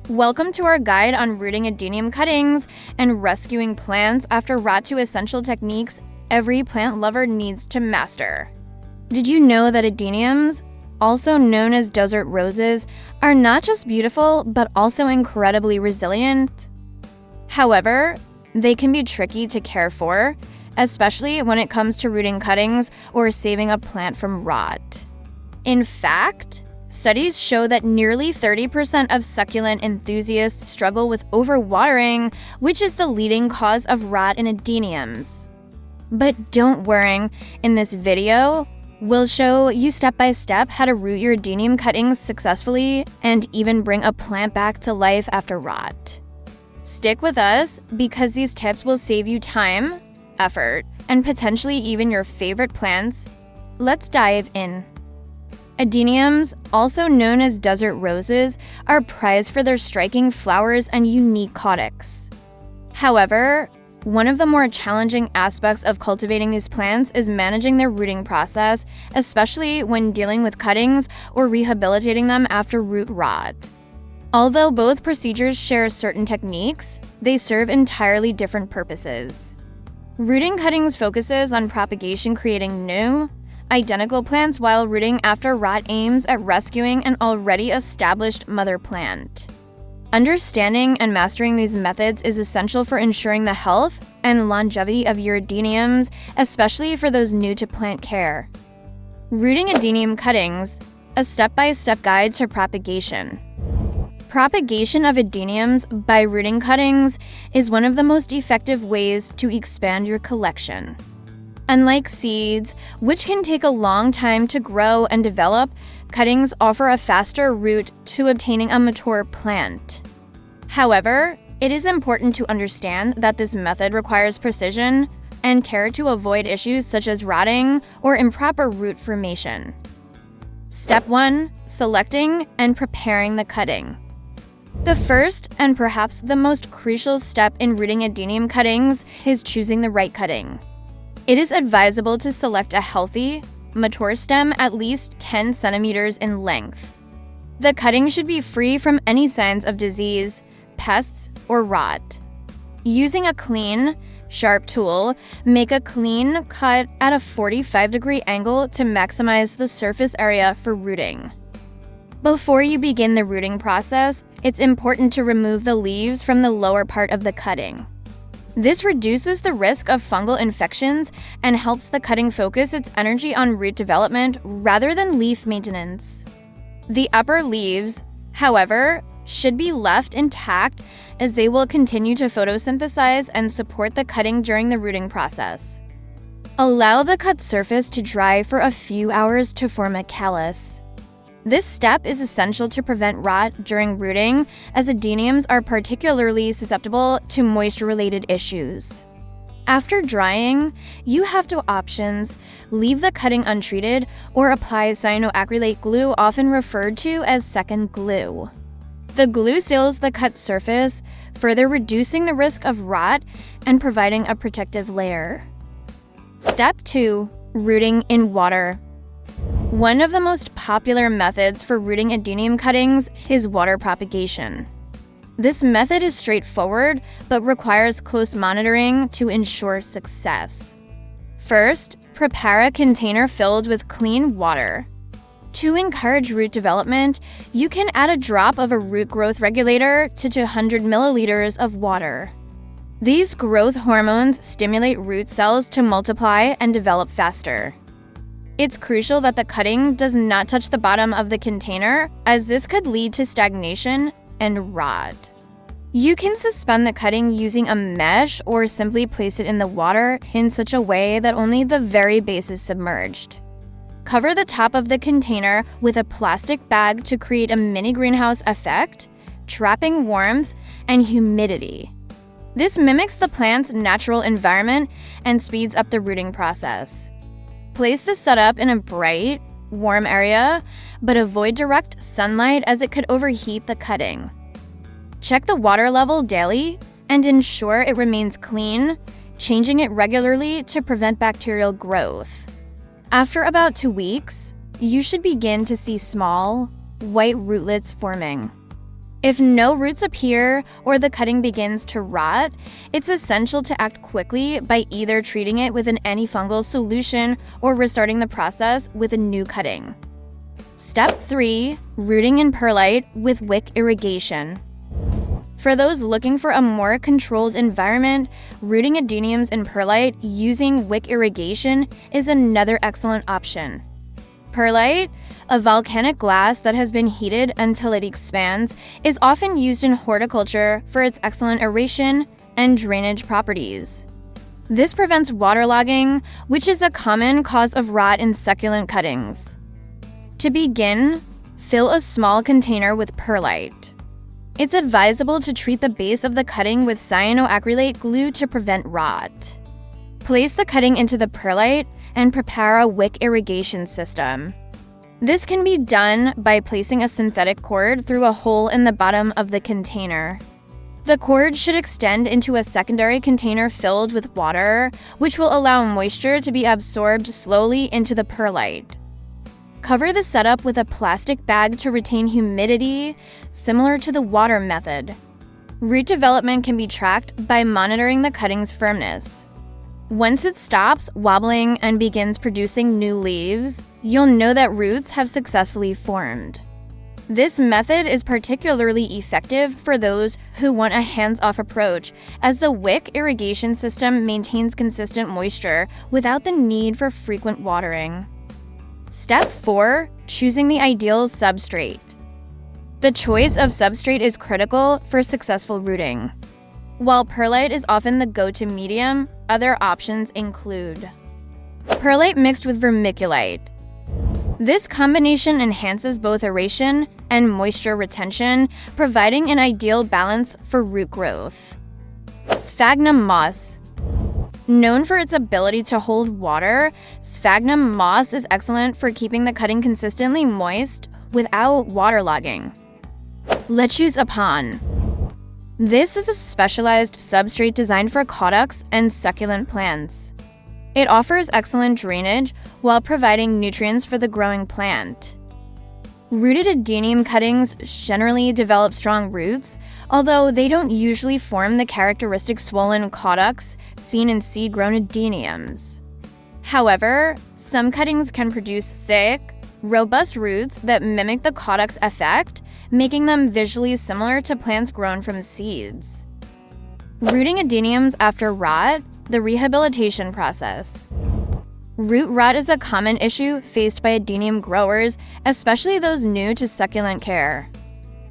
Welcome to our guide on rooting adenium cuttings and rescuing plants after rot to essential techniques every plant lover needs to master. Did you know that adeniums, also known as desert roses, are not just beautiful but also incredibly resilient? However, they can be tricky to care for, especially when it comes to rooting cuttings or saving a plant from rot. In fact, studies show that nearly 30% of succulent enthusiasts struggle with overwatering, which is the leading cause of rot in adeniums. But don't worry, in this video, we'll show you step-by-step how to root your adenium cuttings successfully and even bring a plant back to life after rot. Stick with us because these tips will save you time, effort, and potentially even your favorite plants. Let's dive in. Adeniums, also known as desert roses, are prized for their striking flowers and unique caudics. However, one of the more challenging aspects of cultivating these plants is managing their rooting process, especially when dealing with cuttings or rehabilitating them after root rot. Although both procedures share certain techniques, they serve entirely different purposes. Rooting cuttings focuses on propagation, creating new, identical plants, while rooting after rot aims at rescuing an already established mother plant. Understanding and mastering these methods is essential for ensuring the health and longevity of your adeniums, especially for those new to plant care. Rooting adenium cuttings, a step-by-step guide to propagation. Propagation of adeniums by rooting cuttings is one of the most effective ways to expand your collection. Unlike seeds, which can take a long time to grow and develop, cuttings offer a faster route to obtaining a mature plant. However, it is important to understand that this method requires precision and care to avoid issues such as rotting or improper root formation. Step 1. Selecting and preparing the cutting. The first and perhaps the most crucial step in rooting adenium cuttings is choosing the right cutting. It is advisable to select a healthy, mature stem at least 10 centimeters in length. The cutting should be free from any signs of disease, pests, or rot. Using a clean, sharp tool, make a clean cut at a 45-degree angle to maximize the surface area for rooting. Before you begin the rooting process, it's important to remove the leaves from the lower part of the cutting. This reduces the risk of fungal infections and helps the cutting focus its energy on root development rather than leaf maintenance. The upper leaves, however, should be left intact as they will continue to photosynthesize and support the cutting during the rooting process. Allow the cut surface to dry for a few hours to form a callus. This step is essential to prevent rot during rooting, as adeniums are particularly susceptible to moisture-related issues. After drying, you have two options: leave the cutting untreated or apply cyanoacrylate glue, often referred to as second glue. The glue seals the cut surface, further reducing the risk of rot and providing a protective layer. Step 2. Rooting in water. One of the most popular methods for rooting adenium cuttings is water propagation. This method is straightforward but requires close monitoring to ensure success. First, prepare a container filled with clean water. To encourage root development, you can add a drop of a root growth regulator to 200 milliliters of water. These growth hormones stimulate root cells to multiply and develop faster. It's crucial that the cutting does not touch the bottom of the container, as this could lead to stagnation and rot. You can suspend the cutting using a mesh or simply place it in the water in such a way that only the very base is submerged. Cover the top of the container with a plastic bag to create a mini greenhouse effect, trapping warmth and humidity. This mimics the plant's natural environment and speeds up the rooting process. Place the setup in a bright, warm area, but avoid direct sunlight as it could overheat the cutting. Check the water level daily and ensure it remains clean, changing it regularly to prevent bacterial growth. After about 2 weeks, you should begin to see small, white rootlets forming. If no roots appear or the cutting begins to rot, it's essential to act quickly by either treating it with an antifungal solution or restarting the process with a new cutting. Step 3. Rooting in perlite with wick irrigation. For those looking for a more controlled environment, rooting adeniums in perlite using wick irrigation is another excellent option. Perlite, a volcanic glass that has been heated until it expands, is often used in horticulture for its excellent aeration and drainage properties. This prevents waterlogging, which is a common cause of rot in succulent cuttings. To begin, fill a small container with perlite. It's advisable to treat the base of the cutting with cyanoacrylate glue to prevent rot. Place the cutting into the perlite and prepare a wick irrigation system. This can be done by placing a synthetic cord through a hole in the bottom of the container. The cord should extend into a secondary container filled with water, which will allow moisture to be absorbed slowly into the perlite. Cover the setup with a plastic bag to retain humidity, similar to the water method. Root development can be tracked by monitoring the cutting's firmness. Once it stops wobbling and begins producing new leaves, you'll know that roots have successfully formed. This method is particularly effective for those who want a hands-off approach, as the wick irrigation system maintains consistent moisture without the need for frequent watering. Step 4. Choosing the ideal substrate. The choice of substrate is critical for successful rooting. While perlite is often the go-to medium, other options include perlite mixed with vermiculite. This combination enhances both aeration and moisture retention, providing an ideal balance for root growth. Sphagnum moss. Known for its ability to hold water, sphagnum moss is excellent for keeping the cutting consistently moist without waterlogging. Lettuce upon. This is a specialized substrate designed for caudex and succulent plants. It offers excellent drainage while providing nutrients for the growing plant. Rooted adenium cuttings generally develop strong roots, although they don't usually form the characteristic swollen caudex seen in seed-grown adeniums. However, some cuttings can produce thick, robust roots that mimic the caudex effect, making them visually similar to plants grown from seeds. Rooting adeniums after rot, the rehabilitation process. Root rot is a common issue faced by adenium growers, especially those new to succulent care.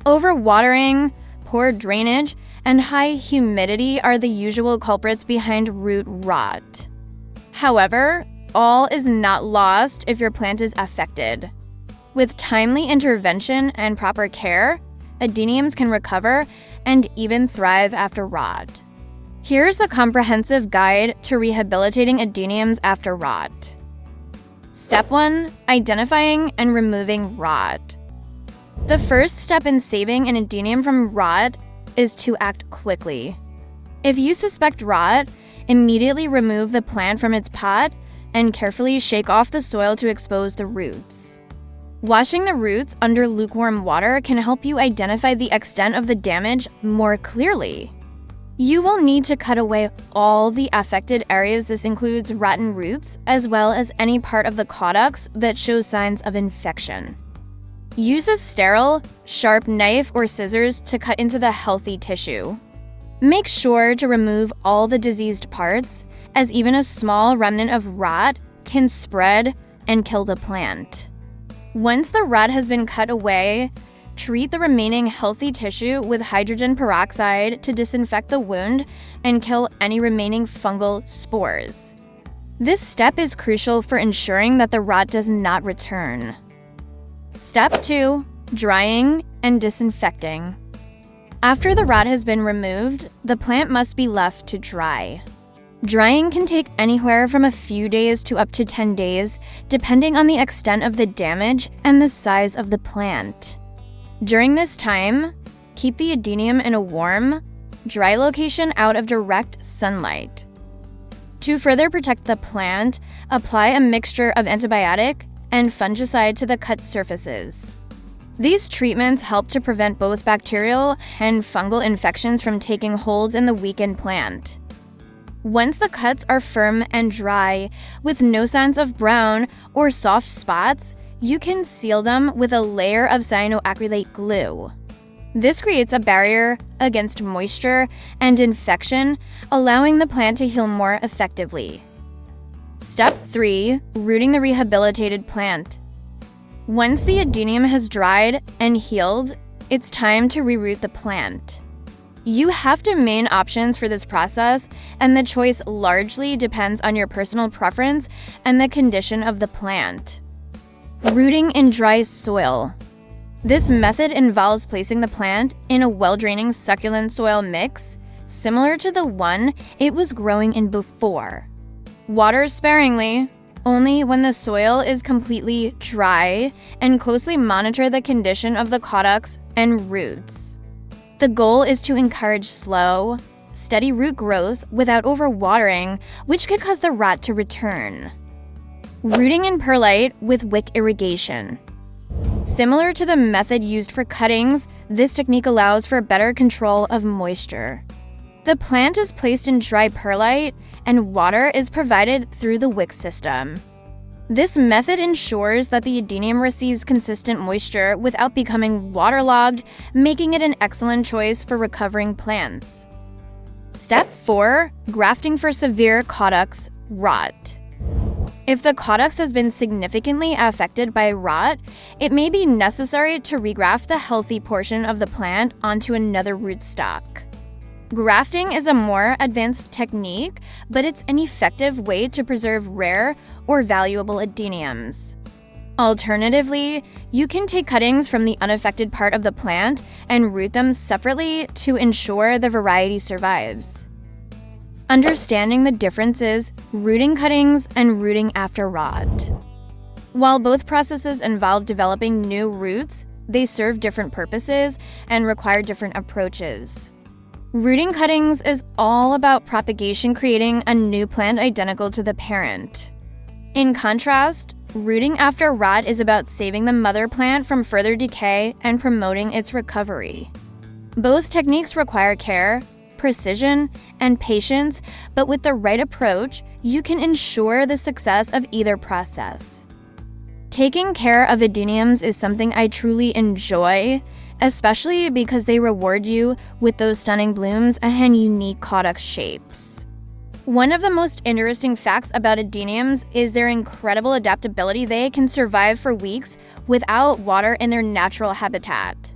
Overwatering, poor drainage, and high humidity are the usual culprits behind root rot. However, all is not lost if your plant is affected. With timely intervention and proper care, adeniums can recover and even thrive after rot. Here's a comprehensive guide to rehabilitating adeniums after rot. Step 1. Identifying and removing rot. The first step in saving an adenium from rot is to act quickly. If you suspect rot, immediately remove the plant from its pot and carefully shake off the soil to expose the roots. Washing the roots under lukewarm water can help you identify the extent of the damage more clearly. You will need to cut away all the affected areas. This includes rotten roots, as well as any part of the caudex that shows signs of infection. Use a sterile, sharp knife or scissors to cut into the healthy tissue. Make sure to remove all the diseased parts, as even a small remnant of rot can spread and kill the plant. Once the rot has been cut away, treat the remaining healthy tissue with hydrogen peroxide to disinfect the wound and kill any remaining fungal spores. This step is crucial for ensuring that the rot does not return. Step 2. Drying and disinfecting. After the rot has been removed, the plant must be left to dry. Drying can take anywhere from a few days to up to 10 days, depending on the extent of the damage and the size of the plant. During this time, keep the adenium in a warm, dry location out of direct sunlight. To further protect the plant, apply a mixture of antibiotic and fungicide to the cut surfaces. These treatments help to prevent both bacterial and fungal infections from taking hold in the weakened plant. Once the cuts are firm and dry, with no signs of brown or soft spots, you can seal them with a layer of cyanoacrylate glue. This creates a barrier against moisture and infection, allowing the plant to heal more effectively. Step 3. Rooting the rehabilitated plant. Once the adenium has dried and healed, it's time to reroot the plant. You have two main options for this process, and the choice largely depends on your personal preference and the condition of the plant. Rooting in dry soil. This method involves placing the plant in a well-draining succulent soil mix, similar to the one it was growing in before. Water sparingly, only when the soil is completely dry, and closely monitor the condition of the caudex and roots. The goal is to encourage slow, steady root growth without overwatering, which could cause the rot to return. Rooting in perlite with wick irrigation. Similar to the method used for cuttings, this technique allows for better control of moisture. The plant is placed in dry perlite, and water is provided through the wick system. This method ensures that the adenium receives consistent moisture without becoming waterlogged, making it an excellent choice for recovering plants. Step 4. Grafting for severe caudex rot. If the caudex has been significantly affected by rot, it may be necessary to regraft the healthy portion of the plant onto another rootstock. Grafting is a more advanced technique, but it's an effective way to preserve rare or valuable adeniums. Alternatively, you can take cuttings from the unaffected part of the plant and root them separately to ensure the variety survives. Understanding the differences, rooting cuttings and rooting after rot. While both processes involve developing new roots, they serve different purposes and require different approaches. Rooting cuttings is all about propagation, creating a new plant identical to the parent. In contrast, rooting after rot is about saving the mother plant from further decay and promoting its recovery. Both techniques require care, precision, and patience, but with the right approach, you can ensure the success of either process. Taking care of adeniums is something I truly enjoy, especially because they reward you with those stunning blooms and unique caudex shapes. One of the most interesting facts about adeniums is their incredible adaptability. They can survive for weeks without water in their natural habitat.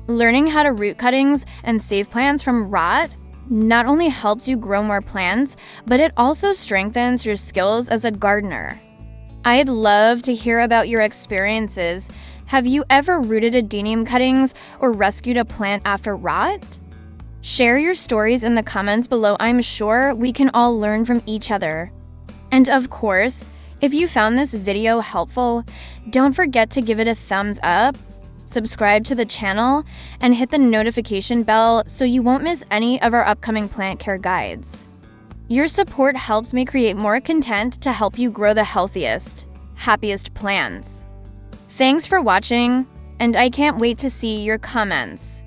Learning how to root cuttings and save plants from rot not only helps you grow more plants, but it also strengthens your skills as a gardener. I'd love to hear about your experiences. Have you ever rooted adenium cuttings or rescued a plant after rot? Share your stories in the comments below. I'm sure we can all learn from each other. And of course, if you found this video helpful, don't forget to give it a thumbs up, subscribe to the channel, and hit the notification bell so you won't miss any of our upcoming plant care guides. Your support helps me create more content to help you grow the healthiest, happiest plants. Thanks for watching, and I can't wait to see your comments.